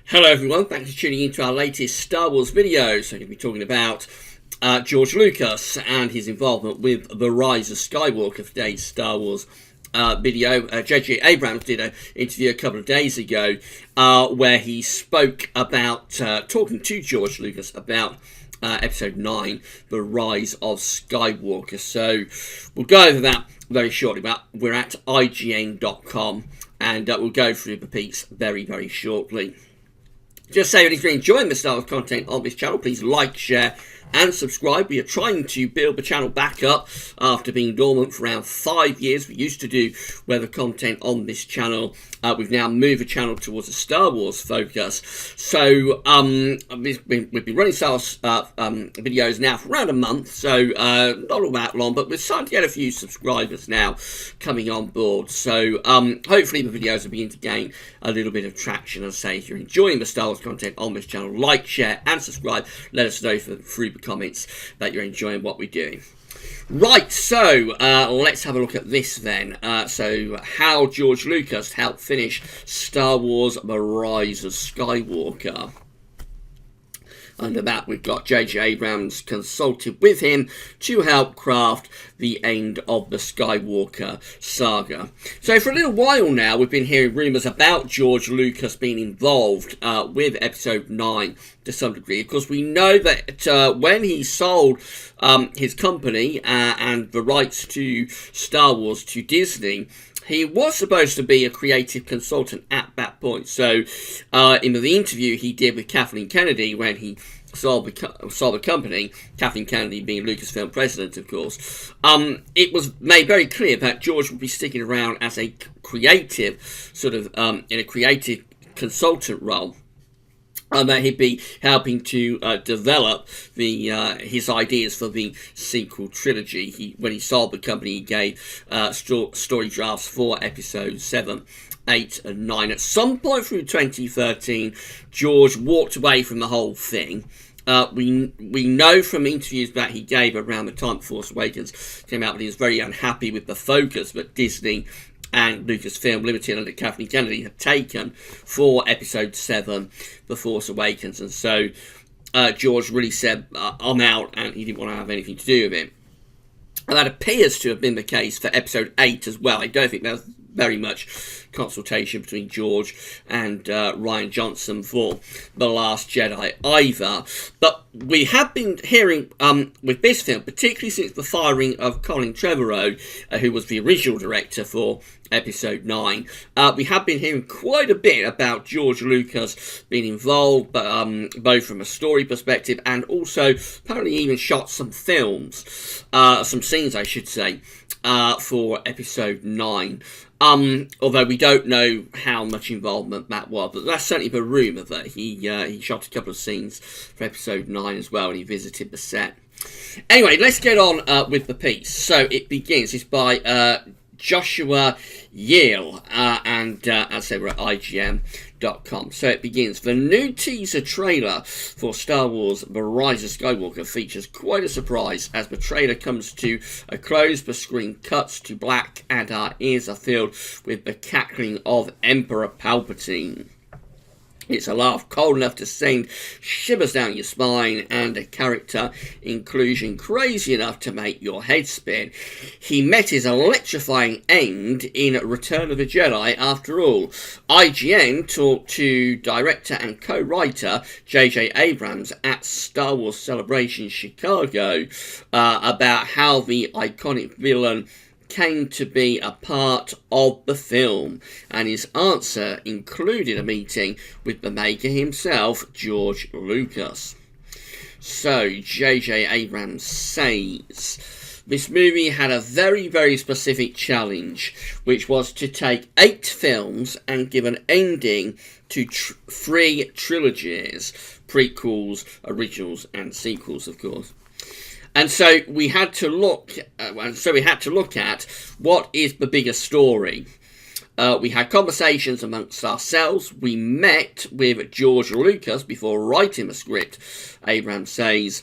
Hello everyone, thanks for tuning in to our latest Star Wars video. So I'm going to be talking about George Lucas and his involvement with The Rise of Skywalker for today's Star Wars video. J.J. Abrams did an interview a couple of days ago where he spoke about, talking to George Lucas about Episode 9, The Rise of Skywalker. So we'll go over that very shortly, but we're at IGN.com and we'll go through the piece very, very shortly. Just say if you're enjoying the Star Wars content on this channel, please like, share and subscribe. We are trying to build the channel back up after being dormant for around 5 years. We used to do weather content on this channel. We've now moved the channel towards a Star Wars focus. So we've been running Star Wars videos now for around a month, so not all that long, but we're starting to get a few subscribers now coming on board. So hopefully the videos will begin to gain a little bit of traction. As I say, if you're enjoying the Star Wars content on this channel, like, share and subscribe. Let us know through the comments that you're enjoying what we're doing. Right, so let's have a look at this then. So how George Lucas helped finish Star Wars The Rise of Skywalker. Under that, we've got J.J. Abrams consulted with him to help craft the end of the Skywalker saga. So for a little while now, we've been hearing rumours about George Lucas being involved with Episode 9 to some degree. Of course, we know that when he sold his company and the rights to Star Wars to Disney, he was supposed to be a creative consultant at that point. So, in the interview he did with Kathleen Kennedy when he sold the company, Kathleen Kennedy being Lucasfilm president, of course, it was made very clear that George would be sticking around as a creative, sort of, in a creative consultant role. That he'd be helping to develop his ideas for the sequel trilogy. When he sold the company, he gave story drafts for episodes 7, 8 and 9. At some point through 2013, George walked away from the whole thing. We know from interviews that he gave around the time Force Awakens came out that he was very unhappy with the focus that Disney and Lucasfilm Limited under Kathleen Kennedy had taken for Episode 7, The Force Awakens. And so George really said, I'm out, and he didn't want to have anything to do with it. And that appears to have been the case for Episode 8 as well. I don't think there was very much consultation between George and Rian Johnson for The Last Jedi either. But we have been hearing with this film, particularly since the firing of Colin Trevorrow, who was the original director for Episode 9, we have been hearing quite a bit about George Lucas being involved, both from a story perspective and also apparently even shot some films, some scenes I should say, for Episode 9. Although we don't know how much involvement that was, but that's certainly the rumour that he shot a couple of scenes for Episode 9 as well, and he visited the set. Anyway, let's get on with the piece. So it begins. It's by Joshua Yale, and as I said, we're at IGN.com. So it begins. The new teaser trailer for Star Wars The Rise of Skywalker features quite a surprise as the trailer comes to a close, the screen cuts to black and our ears are filled with the cackling of Emperor Palpatine. It's a laugh cold enough to send shivers down your spine, and a character inclusion crazy enough to make your head spin. He met his electrifying end in Return of the Jedi after all. IGN talked to director and co-writer J.J. Abrams at Star Wars Celebration Chicago about how the iconic villain came to be a part of the film, and his answer included a meeting with the maker himself, George Lucas. So J.J. Abrams says this movie had a very, very specific challenge, which was to take 8 films and give an ending to 3 trilogies, prequels, originals and sequels, of course. And so we had to look. At what is the bigger story. We had conversations amongst ourselves. We met with George Lucas before writing the script. Abrams says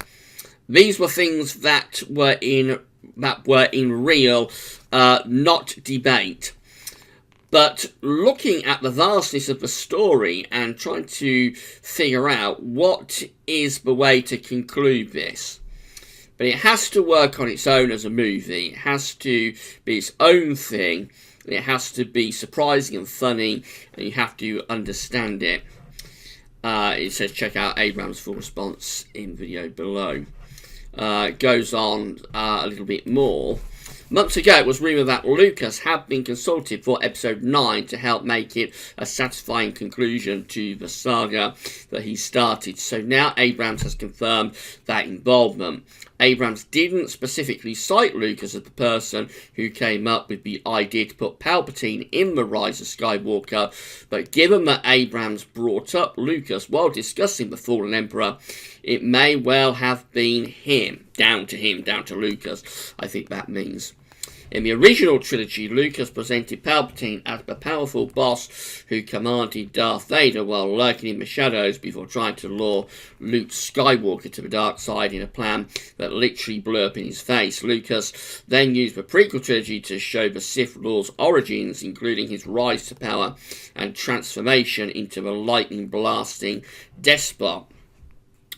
these were things that were in real, not debate. But looking at the vastness of the story and trying to figure out what is the way to conclude this. But it has to work on its own as a movie. It has to be its own thing. It has to be surprising and funny, and you have to understand it. It says check out Abrams' full response in video below. It goes on a little bit more. Months ago, it was rumoured that Lucas had been consulted for episode 9 to help make it a satisfying conclusion to the saga that he started. So now Abrams has confirmed that involvement. Abrams didn't specifically cite Lucas as the person who came up with the idea to put Palpatine in The Rise of Skywalker, but given that Abrams brought up Lucas while discussing The Fallen Emperor, it may well have been him, down to Lucas, I think that means. In the original trilogy, Lucas presented Palpatine as the powerful boss who commanded Darth Vader while lurking in the shadows before trying to lure Luke Skywalker to the dark side in a plan that literally blew up in his face. Lucas then used the prequel trilogy to show the Sith Lord's origins, including his rise to power and transformation into a lightning-blasting despot.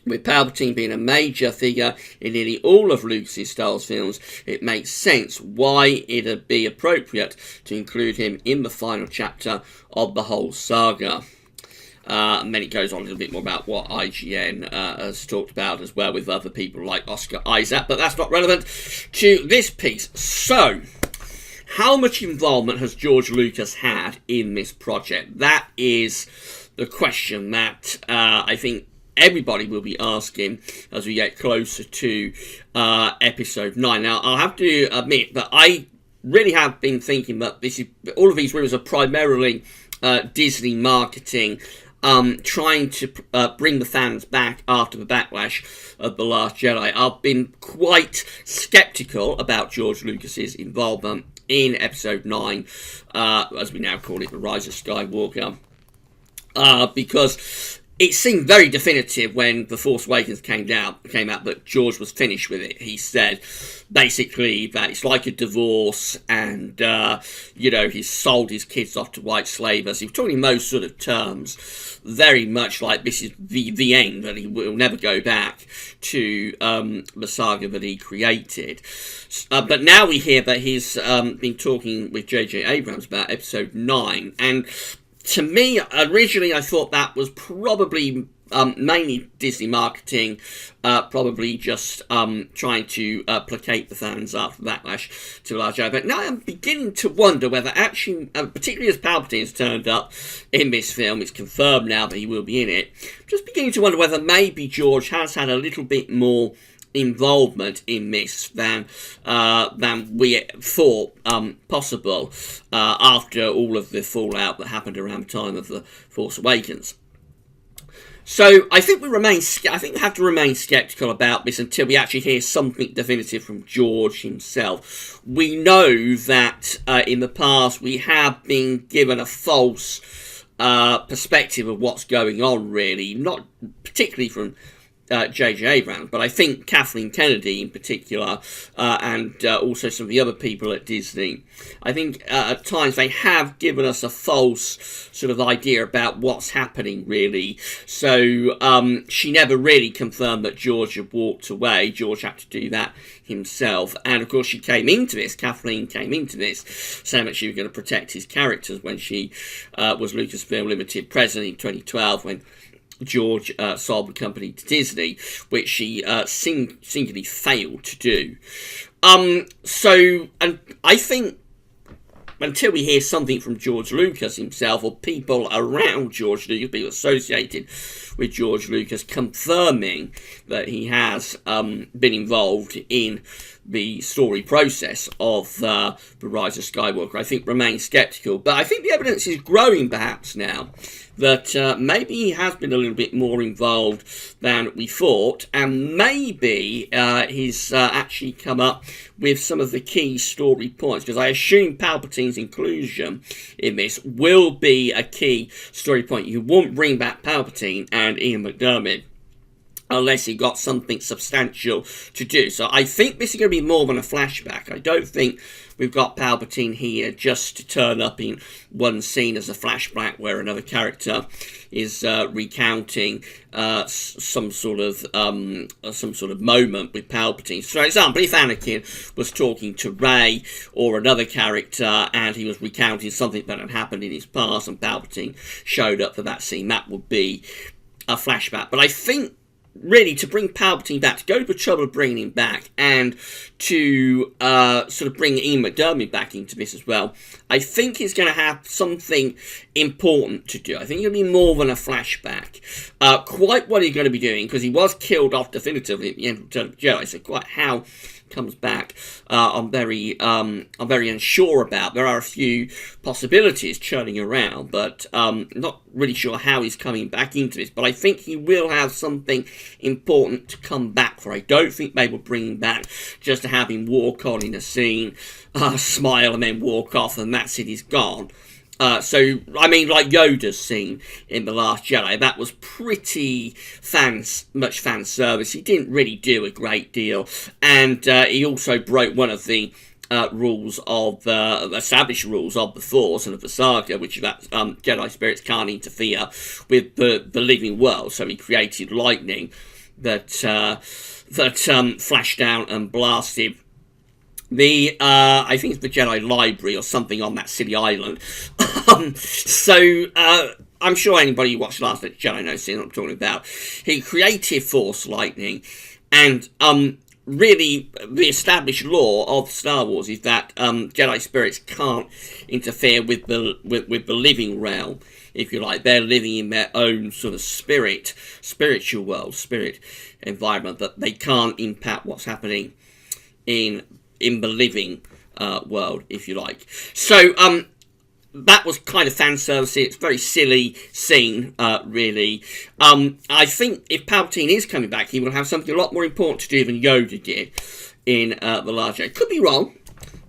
With Palpatine being a major figure in nearly all of Lucas' Star Wars films, it makes sense why it'd be appropriate to include him in the final chapter of the whole saga. And then it goes on a little bit more about what IGN has talked about as well with other people like Oscar Isaac, but that's not relevant to this piece. So, how much involvement has George Lucas had in this project? That is the question that I think everybody will be asking as we get closer to episode 9. Now, I'll have to admit that I really have been thinking that all of these rumors are primarily Disney marketing, trying to bring the fans back after the backlash of The Last Jedi. I've been quite sceptical about George Lucas's involvement in episode 9, as we now call it, The Rise of Skywalker, because it seemed very definitive when The Force Awakens came out that George was finished with it. He said basically that it's like a divorce and, he's sold his kids off to white slavers. He was talking in those sort of terms, very much like this is the end, that he will never go back to the saga that he created. But now we hear that he's been talking with J.J. Abrams about episode 9, and to me, originally I thought that was probably mainly Disney marketing, probably just trying to placate the fans after the backlash to Large Jedi. But now I'm beginning to wonder whether actually, particularly as Palpatine's turned up in this film, it's confirmed now that he will be in it, just beginning to wonder whether maybe George has had a little bit more involvement in this than we thought possible after all of the fallout that happened around the time of The Force Awakens. So I think we have to remain sceptical about this until we actually hear something definitive from George himself. We know that in the past we have been given a false perspective of what's going on, really, not particularly from J.J. Abrams, but I think Kathleen Kennedy in particular, and also some of the other people at Disney, I think at times they have given us a false sort of idea about what's happening, really. So she never really confirmed that George had walked away. George had to do that himself, and of course Kathleen came into this saying that she was going to protect his characters when she was Lucasfilm Limited president in 2012 when George sold the company to Disney, which she singularly failed to do. And I think until we hear something from George Lucas himself or people around George Lucas, people associated with George Lucas, confirming that he has been involved in the story process of The Rise of Skywalker, I think remains sceptical. But I think the evidence is growing perhaps now that maybe he has been a little bit more involved than we thought, and maybe he's actually come up with some of the key story points, because I assume Palpatine's inclusion in this will be a key story point. You won't bring back Palpatine and Ian McDiarmid unless he got something substantial to do. So I think this is going to be more than a flashback. I don't think we've got Palpatine here just to turn up in one scene as a flashback where another character is recounting some sort of moment with Palpatine. So, for example, if Anakin was talking to Rey or another character and he was recounting something that had happened in his past and Palpatine showed up for that scene, that would be a flashback. But I think really to bring Palpatine back, to go to the trouble of bringing him back, and to sort of bring Ian McDiarmid back into this as well, I think he's going to have something important to do. I think it'll be more than a flashback. Quite what he's going to be doing, because he was killed off definitively at the end of Return of the Jedi, so quite how comes back, I'm very unsure about. There are a few possibilities churning around, but not really sure how he's coming back into this. But I think he will have something important to come back for. I don't think they will bring him back just to have him walk on in a scene, smile and then walk off, and that's it, he's gone. So, I mean, like Yoda's scene in The Last Jedi, that was pretty much fan service. He didn't really do a great deal, and he also broke one of the established rules of the Force and of the saga, which is that Jedi spirits can't interfere with the living world. So he created lightning that flashed down and blasted I think it's the Jedi Library or something on that silly island. So I'm sure anybody who watched Last Jedi knows what I'm talking about. He created Force lightning, and really the established law of Star Wars is that Jedi spirits can't interfere with the living realm, if you like. They're living in their own sort of spiritual world, spirit environment, but they can't impact what's happening in the living world, if you like. So that was kind of fan service. It's a very silly scene, really. I think if Palpatine is coming back, he will have something a lot more important to do than Yoda did in The Last Jedi. Could be wrong,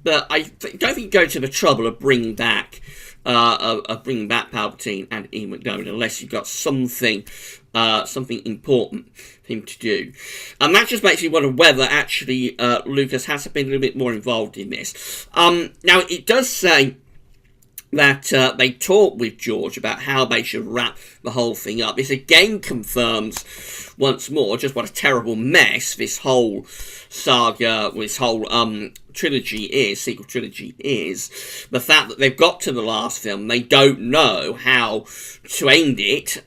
but I don't think go to the trouble of bringing back Palpatine and Ian McDiarmid unless you've got something important for him to do. And that just makes me wonder whether actually Lucas has been a little bit more involved in this. Now, it does say that they talked with George about how they should wrap the whole thing up. This again confirms once more just what a terrible mess this whole saga, this whole sequel trilogy is. The fact that they've got to the last film, they don't know how to end it,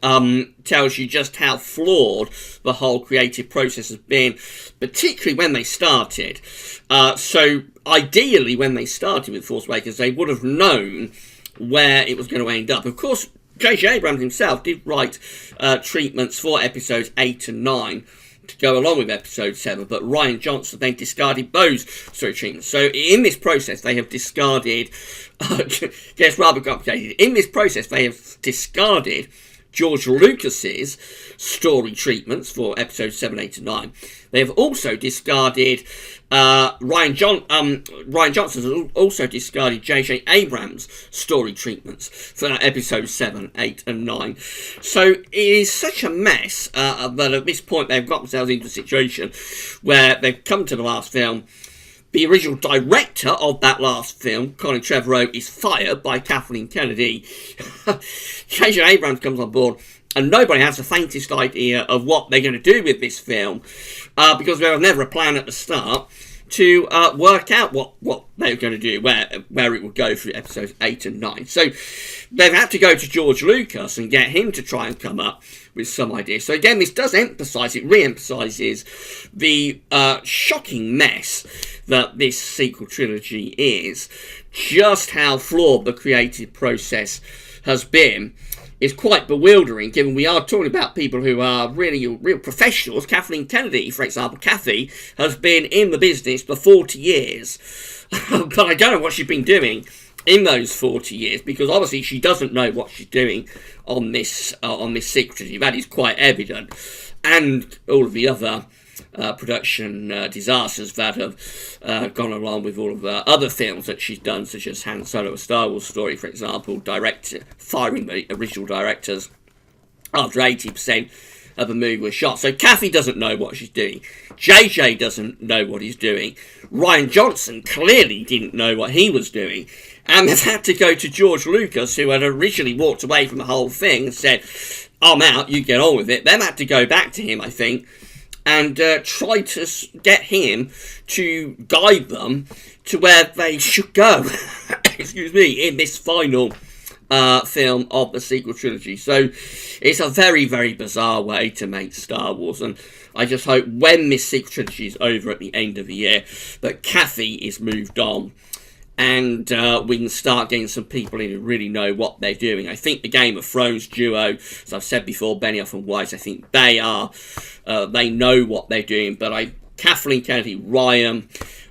tells you just how flawed the whole creative process has been, particularly when they started. So ideally, when they started with Force Awakens, they would have known where it was going to end up. Of course, J.J. Abrams himself did write treatments for episodes 8 and 9 to go along with episode 7, but Rian Johnson then discarded those story treatments. So in this process, they have discarded, gets rather complicated, in this process, they have discarded George Lucas's story treatments for episodes 7, 8 and 9. They have also discarded Rian Johnson has also discarded J.J. Abrams' story treatments for episodes 7, 8 and 9. So it is such a mess that at this point they've got themselves into a situation where they've come to the last film. The original director of that last film, Colin Trevorrow, is fired by Kathleen Kennedy. J.J. Abrams comes on board, and nobody has the faintest idea of what they're going to do with this film, because there was never a plan at the start to work out what they were going to do, where it would go through episodes 8 and 9. So they've had to go to George Lucas and get him to try and come up with some ideas. So again, this does re-emphasises the shocking mess that this sequel trilogy is. Just how flawed the creative process has been is quite bewildering, given we are talking about people who are really real professionals. Kathleen Kennedy, for example, Kathy, has been in the business for 40 years. But I don't know what she's been doing in those 40 years, because obviously she doesn't know what she's doing on this sequel trilogy. That is quite evident. And all of the other production disasters that have gone along with all of the other films that she's done, such as Han Solo: A Star Wars Story, for example, firing the original directors after 80% of a movie was shot. So Kathy doesn't know what she's doing. JJ doesn't know what he's doing. Rian Johnson clearly didn't know what he was doing. And they've had to go to George Lucas, who had originally walked away from the whole thing and said, I'm out, you get on with it. They've had to go back to him, I think, and try to get him to guide them to where they should go, excuse me, in this final film of the sequel trilogy. So it's a very, very bizarre way to make Star Wars, and I just hope when this sequel trilogy is over at the end of the year that Kathy is moved on and we can start getting some people in who really know what they're doing. I think the Game of Thrones duo, as I've said before, Benioff and Weiss, I think they know what they're doing, but Kathleen Kennedy, Ryan,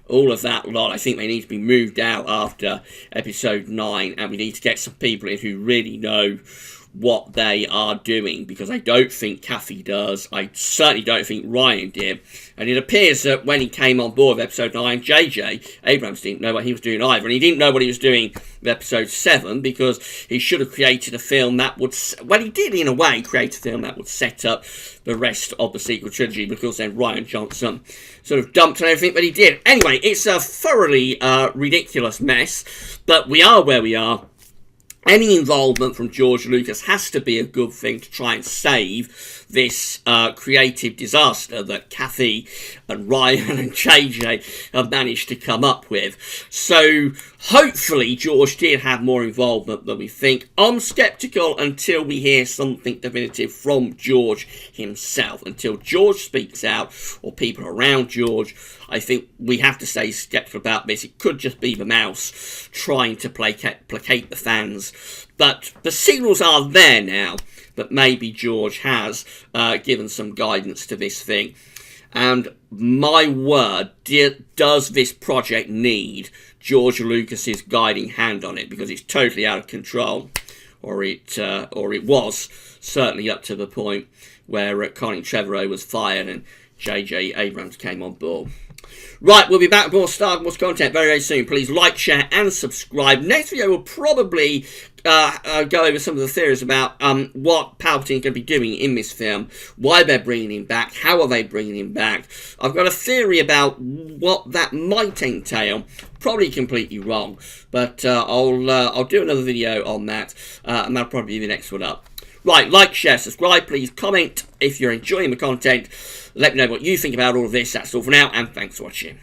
all of that lot, I think they need to be moved out after episode 9, and we need to get some people in who really know what they are doing, because I don't think Kathy does. I certainly don't think Ryan did. And it appears that when he came on board with episode 9, JJ Abrams didn't know what he was doing either. And he didn't know what he was doing with episode 7, because he should have created a film that would, well, he did in a way create a film that would set up the rest of the sequel trilogy, because then Rian Johnson sort of dumped on everything that he did. Anyway, it's a thoroughly ridiculous mess, but we are where we are. Any involvement from George Lucas has to be a good thing to try and save this creative disaster that Kathy and Ryan and JJ have managed to come up with. So hopefully George did have more involvement than we think. I'm sceptical until we hear something definitive from George himself. Until George speaks out, or people around George, I think we have to stay sceptical about this. It could just be the mouse trying to placate the fans. But the signals are there now that maybe George has given some guidance to this thing. And my word, does this project need George Lucas's guiding hand on it? Because it's totally out of control. Or it was certainly up to the point where Colin Trevorrow was fired and J.J. Abrams came on board. Right, we'll be back with more Star Wars content very, very soon. Please like, share, and subscribe. Next video will probably go over some of the theories about what Palpatine's going to be doing in this film, why they're bringing him back, how are they bringing him back. I've got a theory about what that might entail. Probably completely wrong, but I'll do another video on that, and that'll probably be the next one up. Right, like, share, subscribe. Please comment if you're enjoying the content. Let me know what you think about all of this. That's all for now, and thanks for watching.